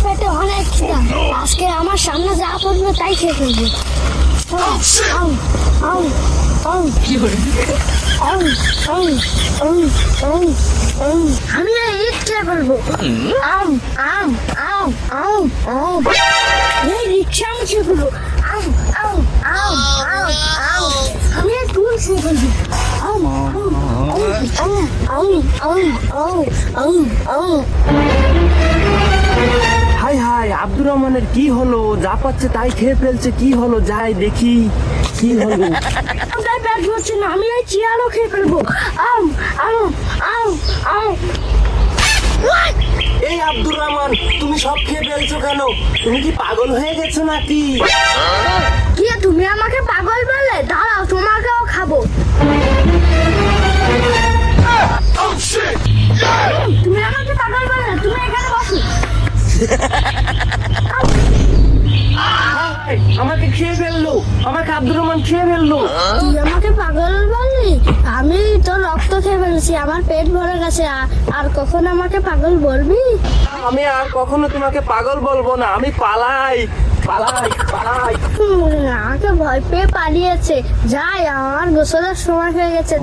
পেটে অনেক খিদা, আজকে আমার সামনে যা পড়বে তাই খেয়ে ফেলবো। আউ, আউ, আউ, আউ, আউ, আউ, আউ, আউ। আমি না ইট খেয়ে ফেলবো। আউ, আউ, আউ, আউ, আউ। এই রিক্সা আমি খেয়ে ফেলবো। আউ, আউ, আউ, আউ, আউ। আমি এই টুল খেয়ে ফেলবো। আউ, আউ, আউ, আউ, আউ, আউ, আউ, আউ। হাই হাই, আব্দুর রহমানের কি হলো? যা পাচ্ছে তাই খেয়ে ফেলছে, কি হলো? যাই দেখি কি হলো। তাই ব্যাগ হচ্ছে না, আমি এই চেয়ারও খেয়ে ফেলবো। আউ, আউ, আউ, আউ। এই আব্দুর রহমান, তুমি সব খেয়ে ফেলছো কেন? তুমি কি পাগল হয়ে গেছো নাকি? কি তুমি আমাকে পাগল বললে? দাঁড়াও, তোমাকেও খাবো। তুমি আমাকে পাগল বললে, তুমি এখানে বসো। হাই, আমাকে খেয়ে ফেললো, আমাকে আব্দুর রহমান খেয়ে ফেললো। তুই আমাকে পাগল বললি? আমি তোর রক্ত খেয়ে ফেলেছি, আমার পেট ভরে গেছে। আর কখন আমাকে পাগল বলবি? আমি আর কখনো তোমাকে পাগল বলবো না। আমি পালাই পালাই পালাই। আমাকে ভয় পেয়ে পালিয়েছে। যাই, আমার গোসলের সময় হয়ে গেছে।